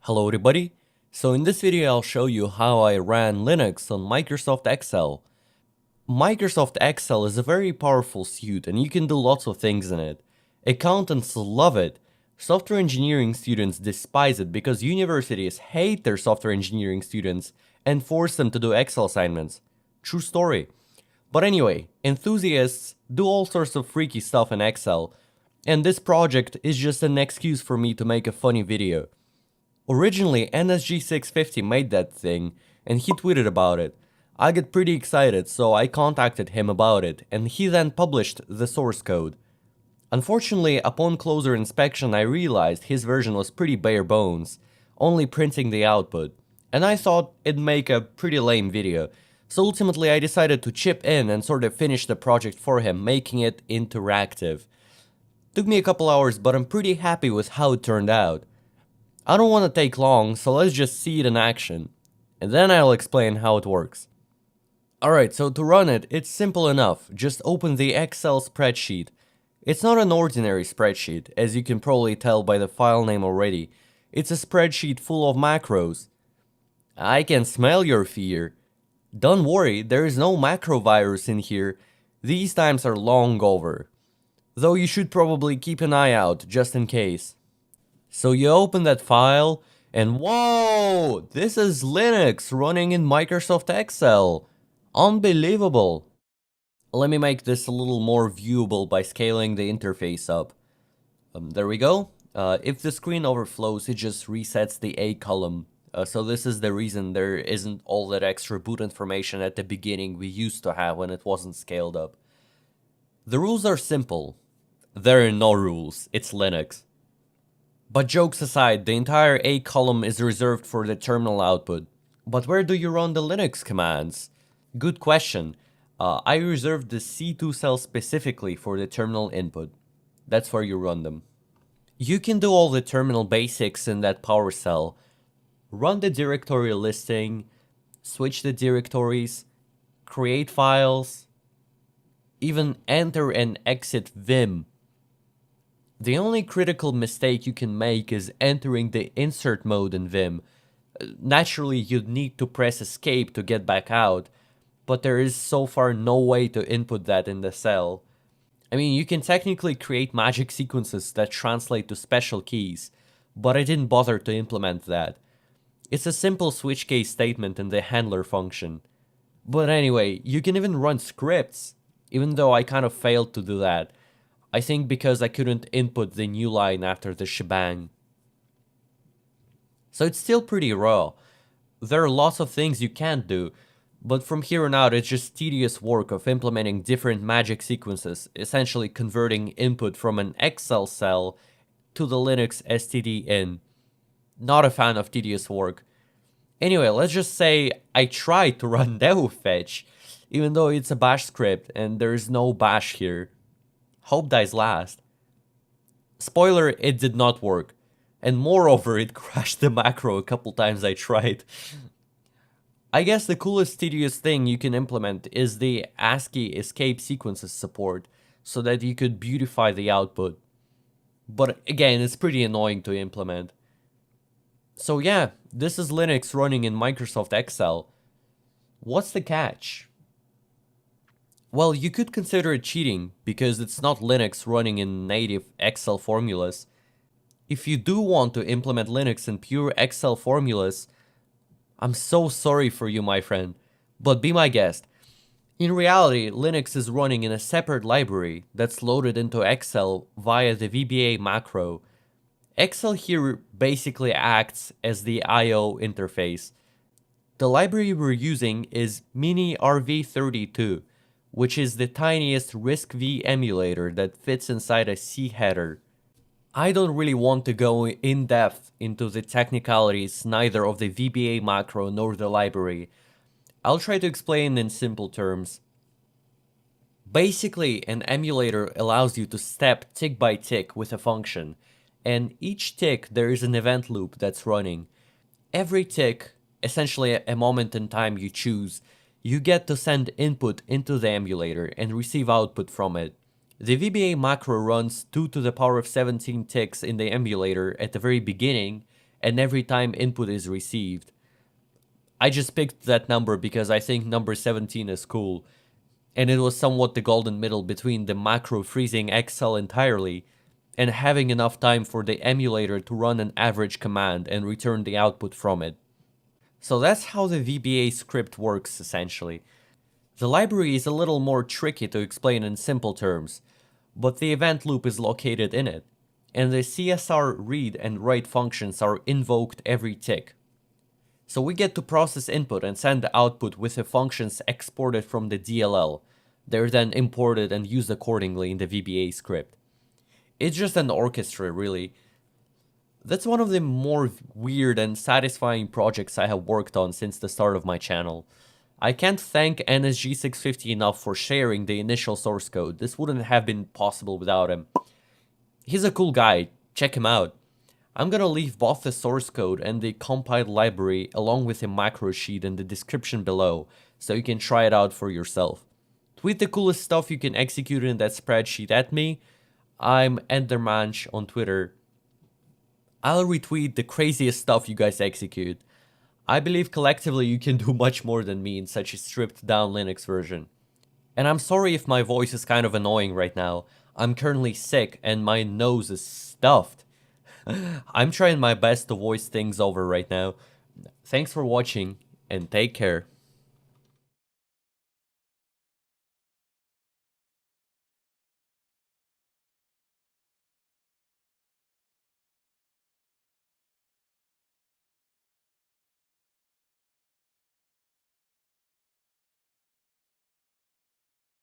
Hello everybody. So in this video I'll show you how I ran Linux on Microsoft Excel. Microsoft Excel is a very powerful suite and you can do lots of things in it. Accountants love it. Software engineering students despise it because universities hate their software engineering students and force them to do Excel assignments. True story. But anyway, enthusiasts do all sorts of freaky stuff in Excel, and this project is just an excuse for me to make a funny video. Originally, NSG650 made that thing, and he tweeted about it. I get pretty excited, so I contacted him about it, and he then published the source code. Unfortunately, upon closer inspection I realized his version was pretty bare bones, only printing the output, and I thought it'd make a pretty lame video, so ultimately I decided to chip in and sort of finish the project for him, making it interactive. Took me a couple hours, but I'm pretty happy with how it turned out. I don't want to take long, so let's just see it in action, and then I'll explain how it works. Alright, so to run it, it's simple enough. Just open the Excel spreadsheet. It's not an ordinary spreadsheet, as you can probably tell by the file name already. It's a spreadsheet full of macros. I can smell your fear. Don't worry, there is no macro virus in here. These times are long over. Though you should probably keep an eye out, just in case. So you open that file, and whoa! This is Linux running in Microsoft Excel. Unbelievable. Let me make this a little more viewable by scaling the interface up. There we go. If the screen overflows, it just resets the A column. So this is the reason there isn't all that extra boot information at the beginning we used to have when it wasn't scaled up. The rules are simple. There are no rules, it's Linux. But jokes aside, the entire A column is reserved for the terminal output. But where do you run the Linux commands? Good question. I reserved the C2 cell specifically for the terminal input. That's where you run them. You can do all the terminal basics in that power cell. Run the directory listing, switch the directories, create files, even enter and exit Vim. The only critical mistake you can make is entering the insert mode in Vim. Naturally, you'd need to press escape to get back out, but there is so far no way to input that in the cell. I mean, you can technically create magic sequences that translate to special keys, but I didn't bother to implement that. It's a simple switch case statement in the handler function. But anyway, you can even run scripts, even though I kind of failed to do that. I think because I couldn't input the new line after the shebang. So it's still pretty raw. There are lots of things you can't do, but from here on out it's just tedious work of implementing different magic sequences, essentially converting input from an Excel cell to the Linux std in. Not a fan of tedious work. Anyway, let's just say I tried to run fetch, even though it's a bash script and there is no bash here. Hope dies last. Spoiler, it did not work. And moreover, it crashed the macro a couple times I tried. I guess the coolest tedious thing you can implement is the ASCII escape sequences support, so that you could beautify the output. But again, it's pretty annoying to implement. So yeah, this is Linux running in Microsoft Excel. What's the catch? Well, you could consider it cheating, because it's not Linux running in native Excel formulas. If you do want to implement Linux in pure Excel formulas, I'm so sorry for you, my friend, but be my guest. In reality, Linux is running in a separate library that's loaded into Excel via the VBA macro. Excel here basically acts as the I/O interface. The library we're using is Mini-RV32, which is the tiniest RISC-V emulator that fits inside a C header. I don't really want to go in depth into the technicalities neither of the VBA macro nor the library. I'll try to explain in simple terms. Basically, an emulator allows you to step tick by tick with a function, and each tick there is an event loop that's running. Every tick, essentially a moment in time you choose, you get to send input into the emulator and receive output from it. The VBA macro runs 2 to the power of 17 ticks in the emulator at the very beginning, and every time input is received. I just picked that number because I think number 17 is cool, and it was somewhat the golden middle between the macro freezing Excel entirely and having enough time for the emulator to run an average command and return the output from it. So that's how the VBA script works essentially. The library is a little more tricky to explain in simple terms, but the event loop is located in it, and the CSR read and write functions are invoked every tick. So we get to process input and send the output with the functions exported from the DLL. They're then imported and used accordingly in the VBA script. It's just an orchestra, really. That's one of the more weird and satisfying projects I have worked on since the start of my channel. I can't thank NSG650 enough for sharing the initial source code. This wouldn't have been possible without him. He's a cool guy, check him out. I'm gonna leave both the source code and the compiled library along with a macro sheet in the description below, so you can try it out for yourself. Tweet the coolest stuff you can execute in that spreadsheet at me. I'm Endermanch on Twitter. I'll retweet the craziest stuff you guys execute. I believe collectively you can do much more than me in such a stripped down Linux version. And I'm sorry if my voice is kind of annoying right now. I'm currently sick and my nose is stuffed. I'm trying my best to voice things over right now. Thanks for watching and take care.